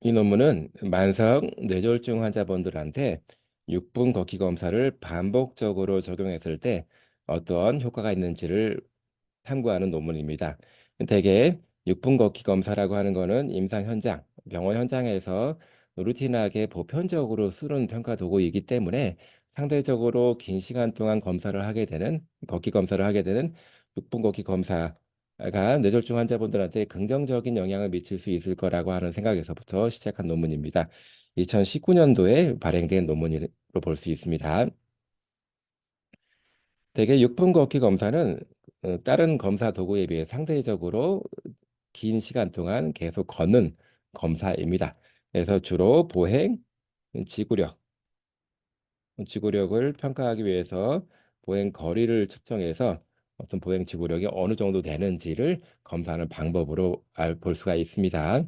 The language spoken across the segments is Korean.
이 논문은 만성 뇌졸중 환자분들한테 6분 걷기 검사를 반복적으로 적용했을 때 어떠한 효과가 있는지를 탐구하는 논문입니다. 대개 6분 걷기 검사라고 하는 것은 임상 현장, 병원 현장에서 루틴하게 보편적으로 쓰는 평가 도구이기 때문에 상대적으로 긴 시간 동안 검사를 하게 되는 걷기 검사를 하게 되는 6분 걷기 검사가 뇌졸중 환자분들한테 긍정적인 영향을 미칠 수 있을 거라고 하는 생각에서부터 시작한 논문입니다. 2019년도에 발행된 논문으로 볼 수 있습니다. 대개 6분 걷기 검사는 다른 검사 도구에 비해 상대적으로 긴 시간 동안 계속 걷는 검사입니다. 그래서 주로 보행, 지구력, 지구력을 평가하기 위해서 보행 거리를 측정해서 어떤 보행 지구력이 어느 정도 되는지를 검사하는 방법으로 볼 수가 있습니다.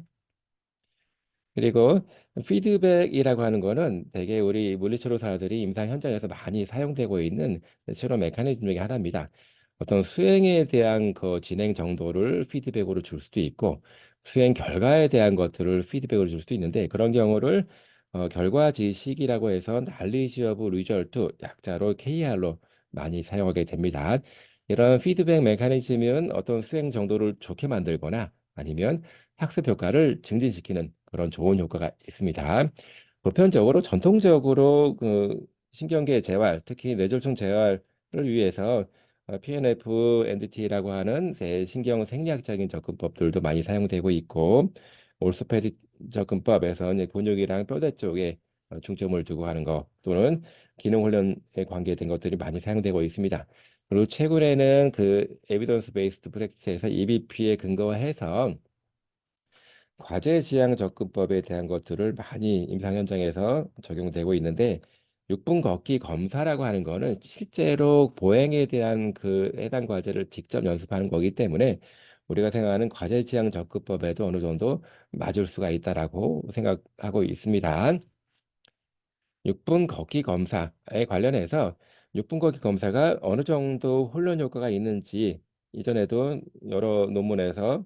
그리고 피드백이라고 하는 거는 대개 우리 물리치료사들이 임상 현장에서 많이 사용되고 있는 치료 메커니즘 중에 하나입니다. 어떤 수행에 대한 그 진행 정도를 피드백으로 줄 수도 있고 수행 결과에 대한 것들을 피드백으로 줄 수도 있는데 그런 경우를 결과 지식이라고 해서 knowledge of result 약자로 KR로 많이 사용하게 됩니다. 이런 피드백 메커니즘은 어떤 수행 정도를 좋게 만들거나 아니면 학습 효과를 증진시키는 그런 좋은 효과가 있습니다. 보편적으로 전통적으로 그 신경계 재활, 특히 뇌졸중 재활을 위해서 PNF, NDT라고 하는 신경 생리학적인 접근법들도 많이 사용되고 있고 올소패디 접근법에서 이제 근육이랑 뼈대 쪽에 중점을 두고 하는 것 또는 기능 훈련에 관계된 것들이 많이 사용되고 있습니다. 그리고 최근에는 그 에비던스 베이스드 프랙티스에서 EBP에 근거해서 과제 지향 접근법에 대한 것들을 많이 임상 현장에서 적용되고 있는데 6분 걷기 검사라고 하는 거는 실제로 보행에 대한 그 해당 과제를 직접 연습하는 거기 때문에 우리가 생각하는 과제 지향 접근법에도 어느 정도 맞을 수가 있다라고 생각하고 있습니다. 6분 걷기 검사에 관련해서 6분 걷기 검사가 어느 정도 훈련 효과가 있는지 이전에도 여러 논문에서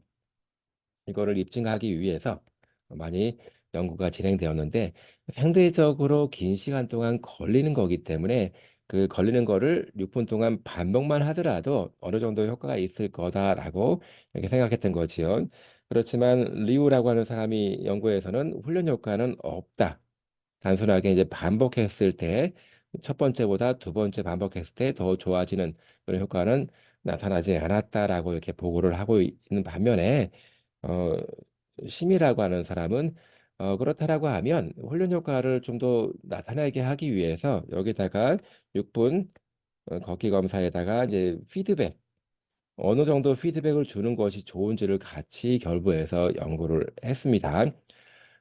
이거를 입증하기 위해서 많이 연구가 진행되었는데 상대적으로 긴 시간 동안 걸리는 거기 때문에 그 걸리는 거를 6분 동안 반복만 하더라도 어느 정도 효과가 있을 거다라고 이렇게 생각했던 거지요. 그렇지만 리우라고 하는 사람이 연구에서는 훈련 효과는 없다. 단순하게 이제 반복했을 때 첫 번째보다 두 번째 반복했을 때 더 좋아지는 그런 효과는 나타나지 않았다라고 이렇게 보고를 하고 있는 반면에 어, 심이라고 하는 사람은 그렇다라고 하면 훈련 효과를 좀 더 나타나게 하기 위해서 여기다가 6분 걷기 검사에다가 이제 피드백 어느 정도 피드백을 주는 것이 좋은지를 같이 결부해서 연구를 했습니다.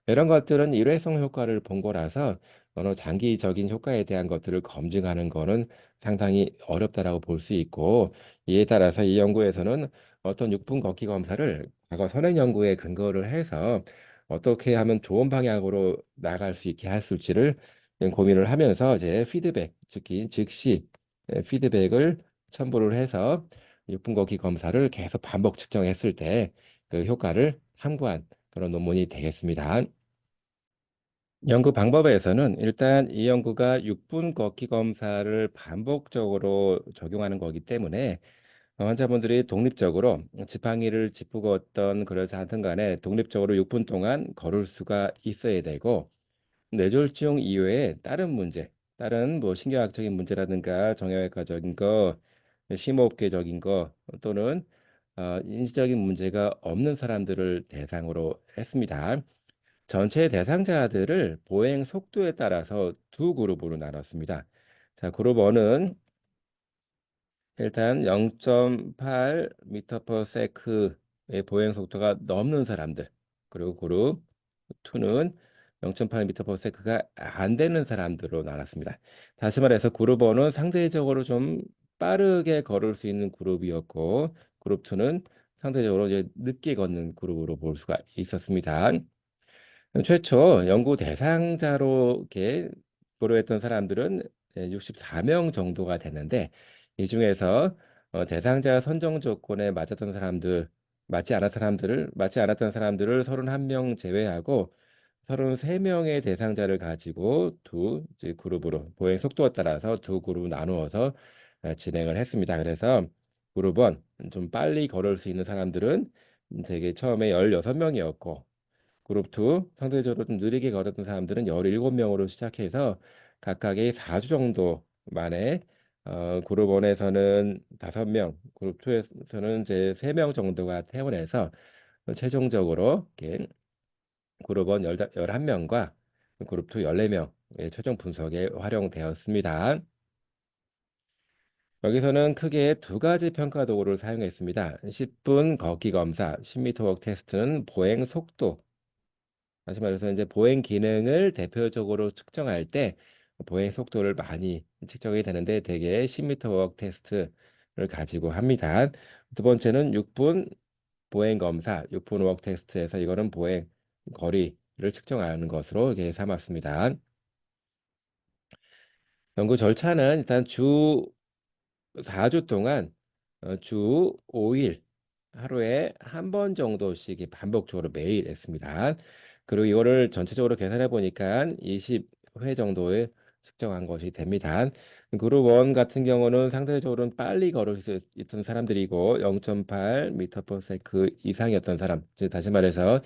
이런 것들은 일회성 효과를 본 거라서 어느 장기적인 효과에 대한 것들을 검증하는 거는 상당히 어렵다라고 볼 수 있고 이에 따라서 이 연구에서는 어떤 6분 걷기 검사를 과거 선행 연구에 근거를 해서 어떻게 하면 좋은 방향으로 나갈 수 있게 했을지를 고민을 하면서 이제 피드백, 특히 즉시 피드백을 첨부를 해서 6분 걷기 검사를 계속 반복 측정했을 때 그 효과를 탐구한 그런 논문이 되겠습니다. 연구 방법에서는 일단 이 연구가 6분 걷기 검사를 반복적으로 적용하는 거기 때문에 환자분들이 독립적으로 지팡이를 짚고 걷던 그러지 않든 간에 독립적으로 6분 동안 걸을 수가 있어야 되고 뇌졸중 이외에 다른 문제, 다른 뭐 신경학적인 문제라든가 정형외과적인 거, 심호흡계적인 거 또는 인지적인 문제가 없는 사람들을 대상으로 했습니다. 전체 대상자들을 보행 속도에 따라서 두 그룹으로 나눴습니다. 자, 그룹 1은 일단 0.8m per sec의 보행 속도가 넘는 사람들. 그리고 그룹 2는 0.8m per sec가 안 되는 사람들로 나눴습니다. 다시 말해서 그룹 1은 상대적으로 좀 빠르게 걸을 수 있는 그룹이었고, 그룹 2는 상대적으로 이제 늦게 걷는 그룹으로 볼 수가 있었습니다. 최초 연구 대상자로 이렇게 고려했던 사람들은 64명 정도가 됐는데 이 중에서 대상자 선정 조건에 맞았던 사람들, 맞지 않았던 사람들을 31명 제외하고 33명의 대상자를 가지고 두 이제 그룹으로 보행 속도에 따라서 두 그룹 나누어서 진행을 했습니다. 그래서 그룹 1, 좀 빨리 걸을 수 있는 사람들은 되게 처음에 16명이었고, 그룹 2, 상대적으로 좀 느리게 걸었던 사람들은 17명으로 시작해서 각각의 4주 정도 만에 그룹 1에서는 5명, 그룹 2에서는 이제 3명 정도가 퇴원해서 최종적으로 이렇게 그룹 1 11명과 그룹 2 14명의 최종 분석에 활용되었습니다. 여기서는 크게 두 가지 평가 도구를 사용했습니다. 10분 걷기 검사, 10m 웍 테스트는 보행 속도, 다시 말해서 이제 보행 기능을 대표적으로 측정할 때 보행 속도를 많이 측정이 되는데 대개 10m 웍 테스트를 가지고 합니다. 두 번째는 6분 보행 검사, 6분 웍 테스트에서 이거는 보행 거리를 측정하는 것으로 이렇게 삼았습니다. 연구 절차는 일단 주 4주 동안 주 5일 하루에 한 번 정도씩 반복적으로 매일 했습니다. 그리고 이거를 전체적으로 계산해 보니까 20회 정도에 측정한 것이 됩니다. 그룹 1 같은 경우는 상대적으로 빨리 걸을 수 있던 사람들이고 0.8m/s 이상이었던 사람, 즉 다시 말해서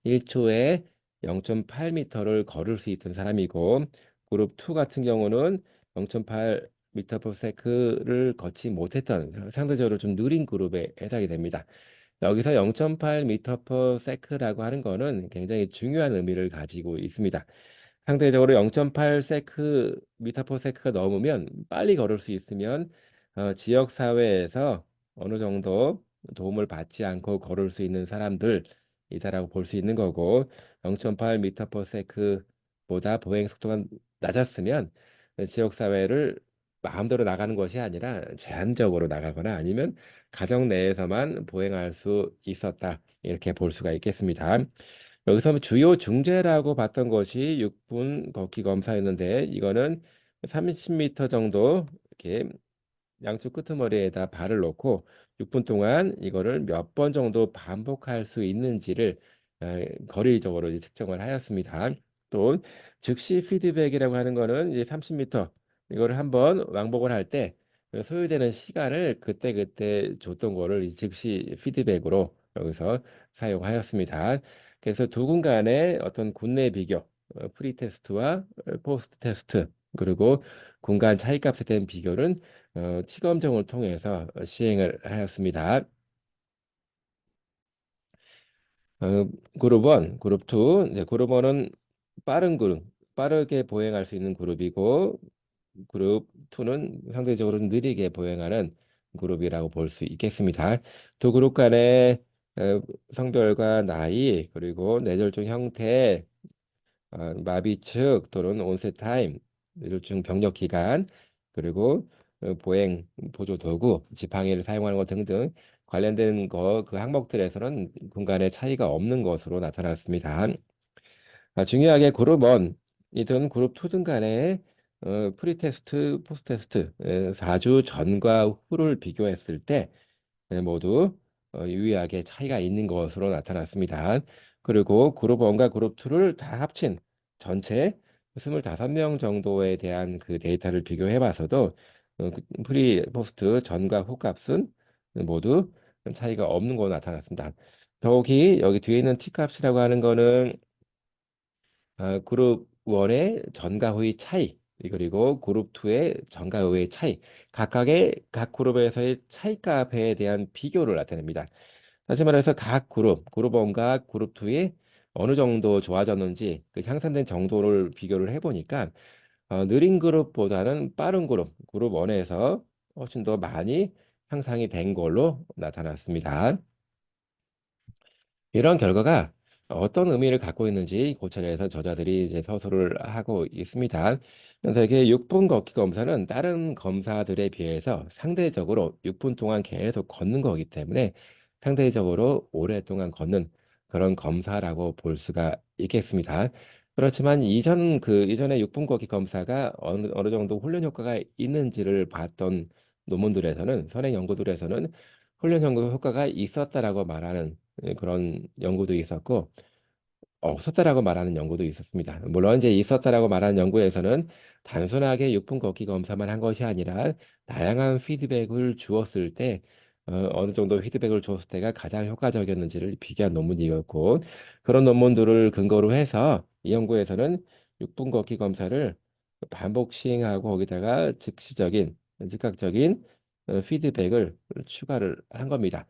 1초에 0.8m를 걸을 수 있던 사람이고, 그룹 2 같은 경우는 0.8m/s를 걷지 못했던 상대적으로 좀 느린 그룹에 해당이 됩니다. 여기서 0.8m/s라고 하는 거는 굉장히 중요한 의미를 가지고 있습니다. 상대적으로 0.8m/s가 넘으면 빨리 걸을 수 있으면 지역 사회에서 어느 정도 도움을 받지 않고 걸을 수 있는 사람들이다라고 볼 수 있는 거고, 0.8m/s보다 보행 속도가 낮았으면 지역 사회를 마음대로 나가는 것이 아니라 제한적으로 나가거나 아니면 가정 내에서만 보행할 수 있었다, 이렇게 볼 수가 있겠습니다. 여기서 주요 중재라고 봤던 것이 6분 걷기 검사였는데, 이거는 30m 정도 이렇게 양쪽 끄트머리에다 발을 놓고 6분 동안 이거를 몇 번 정도 반복할 수 있는지를 거리적으로 이제 측정을 하였습니다. 또 즉시 피드백이라고 하는 거는 이제 30m 이거를 한번 왕복을 할 때 소요되는 시간을 그때그때 줬던 거를 이 즉시 피드백으로 여기서 사용하였습니다. 그래서 두 군 간의 어떤 군내 비교, 프리 테스트와 포스트 테스트, 그리고 공간 차이값에 대한 비교는 T검정을 통해서 시행을 하였습니다. 어, 그룹 1, 그룹 2, 이제 그룹 1은 빠르게 보행할 수 있는 그룹이고, 그룹 2는 상대적으로 느리게 보행하는 그룹이라고 볼 수 있겠습니다. 두 그룹 간의 성별과 나이, 그리고 뇌졸중 형태, 마비 측 또는 온셋 타임, 뇌졸중 병력 기간, 그리고 보행 보조 도구, 지팡이를 사용하는 것 등등 관련된 그 항목들에서는 공간의 차이가 없는 것으로 나타났습니다. 중요하게 그룹 1이든 그룹 2든 간에 프리테스트, 포스테스트 4주 전과 후를 비교했을 때 모두 유의하게 차이가 있는 것으로 나타났습니다. 그리고 그룹 1과 그룹 2를 다 합친 전체 25명 정도에 대한 그 데이터를 비교해 봐서도 프리 포스트 전과 후 값은 모두 차이가 없는 걸로 나타났습니다. 더욱이 여기 뒤에 있는 t 값이라고 하는 거는 그룹 1의 전과 후의 차이, 그리고 그룹 2의 전과 후의 차이, 각각의 각 그룹에서의 차이값에 대한 비교를 나타냅니다. 다시 말해서 각 그룹 1과 그룹 2의 어느 정도 좋아졌는지 그 향상된 정도를 비교를 해보니까 느린 그룹보다는 빠른 그룹 1에서 훨씬 더 많이 향상이 된 걸로 나타났습니다. 이런 결과가 어떤 의미를 갖고 있는지 고찰에서 저자들이 이제 서술을 하고 있습니다. 대개 6분 걷기 검사는 다른 검사들에 비해서 상대적으로 6분 동안 계속 걷는 거기 때문에 상대적으로 오랫동안 걷는 그런 검사라고 볼 수가 있겠습니다. 그렇지만 이전에 6분 걷기 검사가 어느 정도 훈련 효과가 있는지를 봤던 논문들에서는, 선행 연구들에서는 훈련 효과가 있었다라고 말하는 그런 연구도 있었고, 없었다라고 말하는 연구도 있었습니다. 물론 이제 있었다라고 말하는 연구에서는 단순하게 6분 걷기 검사만 한 것이 아니라 다양한 피드백을 주었을 때 어느 정도 피드백을 주었을 때가 가장 효과적이었는지를 비교한 논문이었고 그런 논문들을 근거로 해서 이 연구에서는 6분 걷기 검사를 반복 시행하고 거기다가 즉각적인 피드백을 추가를 한 겁니다.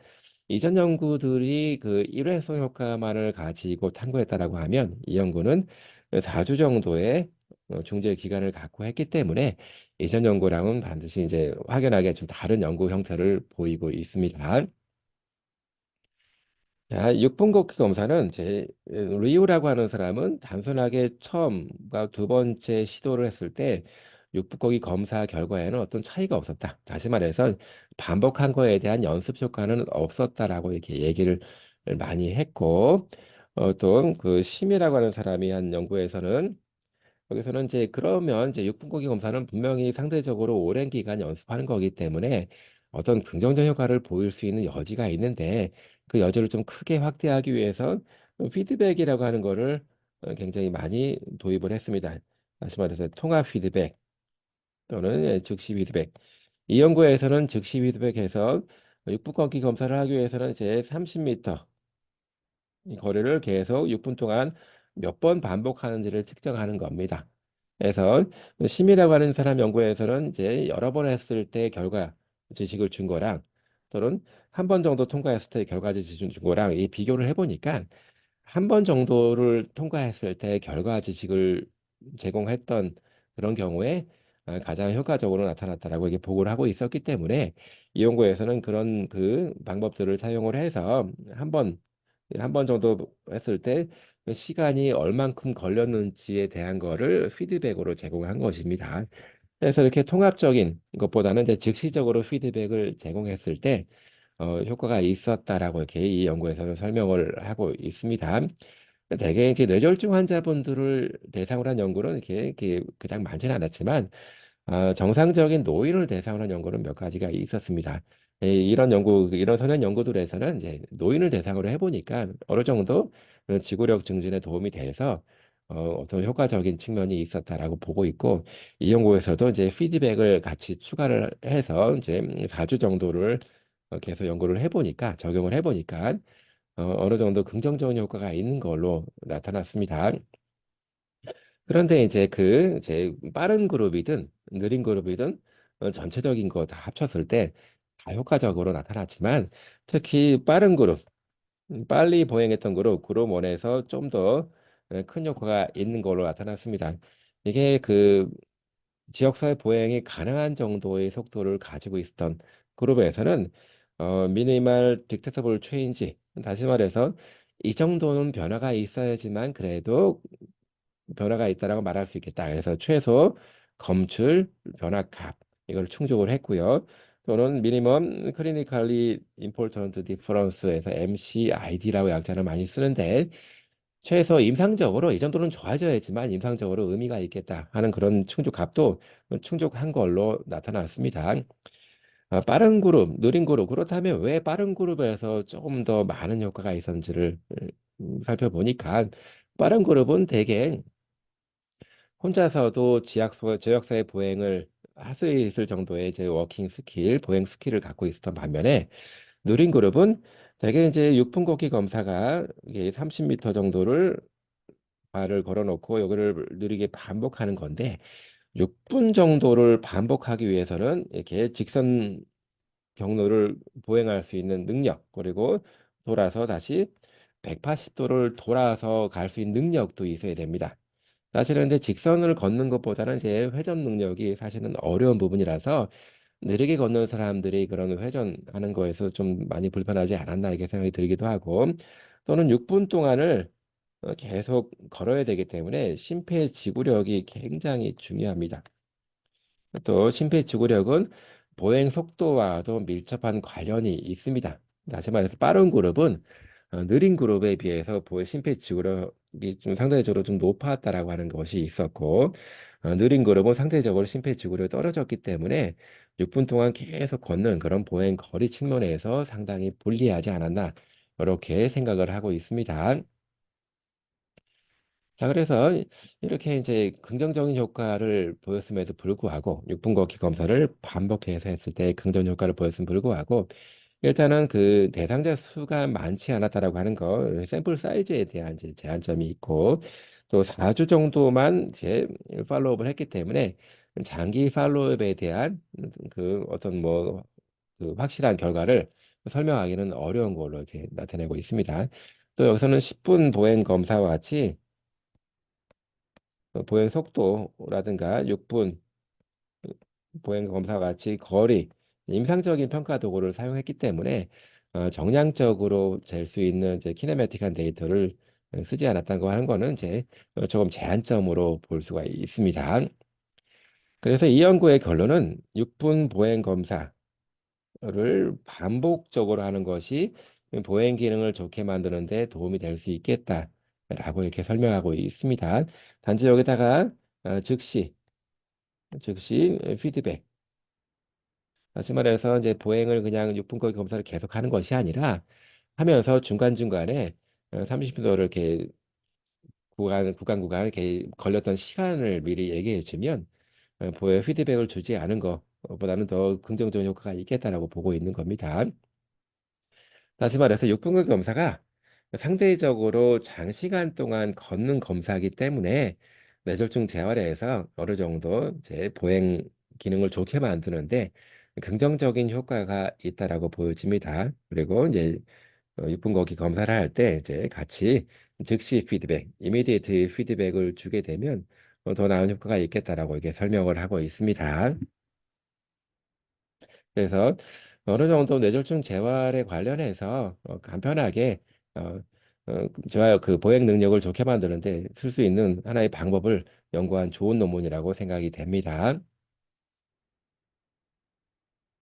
이전 연구들이 그 일회성 효과만을 가지고 탐구했다라고 하면 이 연구는 4주 정도의 중재 기간을 갖고 했기 때문에 이전 연구랑은 반드시 이제 확연하게 좀 다른 연구 형태를 보이고 있습니다. 자, 6분 걷기 검사는 제 리우라고 하는 사람은 단순하게 처음과 두 번째 시도를 했을 때 6분 걷기 검사 결과에는 어떤 차이가 없었다. 다시 말해서 반복한 거에 대한 연습 효과는 없었다라고 이렇게 얘기를 많이 했고 또 그 심이라고 하는 사람이 한 연구에서는 여기서는 이제 그러면 이제 육분고기 검사는 분명히 상대적으로 오랜 기간 연습하는 거기 때문에 어떤 긍정적 효과를 보일 수 있는 여지가 있는데 그 여지를 좀 크게 확대하기 위해서 피드백이라고 하는 거를 굉장히 많이 도입을 했습니다. 다시 말해서 통합 피드백 또는 즉시 피드백. 이 연구에서는 즉시 피드백에서 육분고기 검사를 하기 위해서는 이제 30m 이 거리를 계속 6분 동안 몇 번 반복하는지를 측정하는 겁니다. 그래서 심이라고 하는 사람 연구에서는 이제 여러 번 했을 때 결과 지식을 준 거랑 또는 한 번 정도 통과했을 때 결과 지식을 준 거랑 이 비교를 해보니까 한 번 정도를 통과했을 때 결과 지식을 제공했던 그런 경우에 가장 효과적으로 나타났다라고 이게 보고를 하고 있었기 때문에 이 연구에서는 그런 그 방법들을 사용을 해서 한 번 정도 했을 때 시간이 얼만큼 걸렸는지에 대한 거를 피드백으로 제공한 것입니다. 그래서 이렇게 통합적인 것보다는 이제 즉시적으로 피드백을 제공했을 때 효과가 있었다라고 이렇게 이 연구에서는 설명을 하고 있습니다. 대개 이제 뇌졸중 환자분들을 대상으로 한 연구는 이렇게 그닥 많지는 않았지만 정상적인 노인을 대상으로 한 연구는 몇 가지가 있었습니다. 이런 연구, 이런 선행 연구들에서는 이제 노인을 대상으로 해보니까 어느 정도 지구력 증진에 도움이 돼서 어떤 효과적인 측면이 있었다라고 보고 있고 이 연구에서도 이제 피드백을 같이 추가를 해서 이제 4주 정도를 계속 연구를 해보니까 적용을 해보니까 어느 정도 긍정적인 효과가 있는 걸로 나타났습니다. 그런데 이제 이제 빠른 그룹이든 느린 그룹이든 전체적인 거 다 합쳤을 때 다 효과적으로 나타났지만 특히 빠른 그룹, 빨리 보행했던 그룹 1에서 좀 더 큰 효과가 있는 걸로 나타났습니다. 이게 그 지역사회 보행이 가능한 정도의 속도를 가지고 있었던 그룹에서는 미니멀 딕테터블 체인지 다시 말해서 이 정도는 변화가 있어야지만 그래도 변화가 있다라고 말할 수 있겠다. 그래서 최소 검출 변화값 이걸 충족을 했고요. 또는 미니멈 클리니컬리 임포턴트 디퍼런스에서 MCID라고 약자를 많이 쓰는데 최소 임상적으로 이 정도는 좋아져야지만 임상적으로 의미가 있겠다 하는 그런 충족값도 충족한 걸로 나타났습니다. 빠른 그룹, 느린 그룹 그렇다면 왜 빠른 그룹에서 조금 더 많은 효과가 있었는지를 살펴보니까 빠른 그룹은 대개 혼자서도 지역사회 보행을 할 수 있을 정도의 이제 워킹 스킬, 보행 스킬을 갖고 있었던 반면에 느린 그룹은 대개 이제 6분 걷기 검사가 이게 30m 정도를 발을 걸어놓고 여기를 느리게 반복하는 건데 6분 정도를 반복하기 위해서는 이렇게 직선 경로를 보행할 수 있는 능력 그리고 돌아서 다시 180도를 돌아서 갈 수 있는 능력도 있어야 됩니다. 사실은 근데 직선을 걷는 것보다는 이제 회전 능력이 사실은 어려운 부분이라서 느리게 걷는 사람들이 그런 회전하는 거에서 좀 많이 불편하지 않았나 이렇게 생각이 들기도 하고 또는 6분 동안을 계속 걸어야 되기 때문에 심폐지구력이 굉장히 중요합니다. 또 심폐지구력은 보행 속도와도 밀접한 관련이 있습니다. 다시 말해서 빠른 그룹은 느린 그룹에 비해서 심폐지구력이 좀 상대적으로 좀 높았다라고 하는 것이 있었고 느린 그룹은 상대적으로 심폐지구력이 떨어졌기 때문에 6분 동안 계속 걷는 그런 보행 거리 측면에서 상당히 불리하지 않았나 이렇게 생각을 하고 있습니다. 자, 그래서 이렇게 이제 긍정적인 효과를 보였음에도 불구하고 6분 걷기 검사를 반복해서 했을 때 긍정 효과를 보였음에도 불구하고 일단은 그 대상자 수가 많지 않았다라고 하는 거, 샘플 사이즈에 대한 이제 제한점이 있고 또 4주 정도만 이제 팔로우업을 했기 때문에 장기 팔로우업에 대한 그 어떤 뭐 그 확실한 결과를 설명하기는 어려운 걸로 이렇게 나타내고 있습니다. 또 여기서는 10분 보행 검사와 같이 보행 속도라든가 6분 보행 검사와 같이 거리, 임상적인 평가 도구를 사용했기 때문에 정량적으로 잴 수 있는 이제 키네매틱한 데이터를 쓰지 않았다고 하는 거는 이제 조금 제한점으로 볼 수가 있습니다. 그래서 이 연구의 결론은 6분 보행 검사를 반복적으로 하는 것이 보행 기능을 좋게 만드는 데 도움이 될 수 있겠다라고 이렇게 설명하고 있습니다. 단지 여기다가 즉시 피드백. 다시 말해서 이제 보행을 그냥 6분 거리 검사를 계속 하는 것이 아니라 하면서 중간중간에 30분도를 이렇게 구간 이렇게 걸렸던 시간을 미리 얘기해 주면 보행 피드백을 주지 않은 것보다는 더 긍정적인 효과가 있겠다라고 보고 있는 겁니다. 다시 말해서 6분간 검사가 상대적으로 장시간 동안 걷는 검사이기 때문에 뇌졸중 재활에서 어느 정도 이제 보행 기능을 좋게 만드는데 긍정적인 효과가 있다라고 보여집니다. 그리고 이제 6분 걷기 검사를 할 때 이제 같이 즉시 피드백, 이미디에이트 피드백을 주게 되면 더 나은 효과가 있겠다라고 이렇게 설명을 하고 있습니다. 그래서 어느 정도 뇌졸중 재활에 관련해서 간편하게 어, 좋아요. 그 보행 능력을 좋게 만드는데 쓸 수 있는 하나의 방법을 연구한 좋은 논문이라고 생각이 됩니다.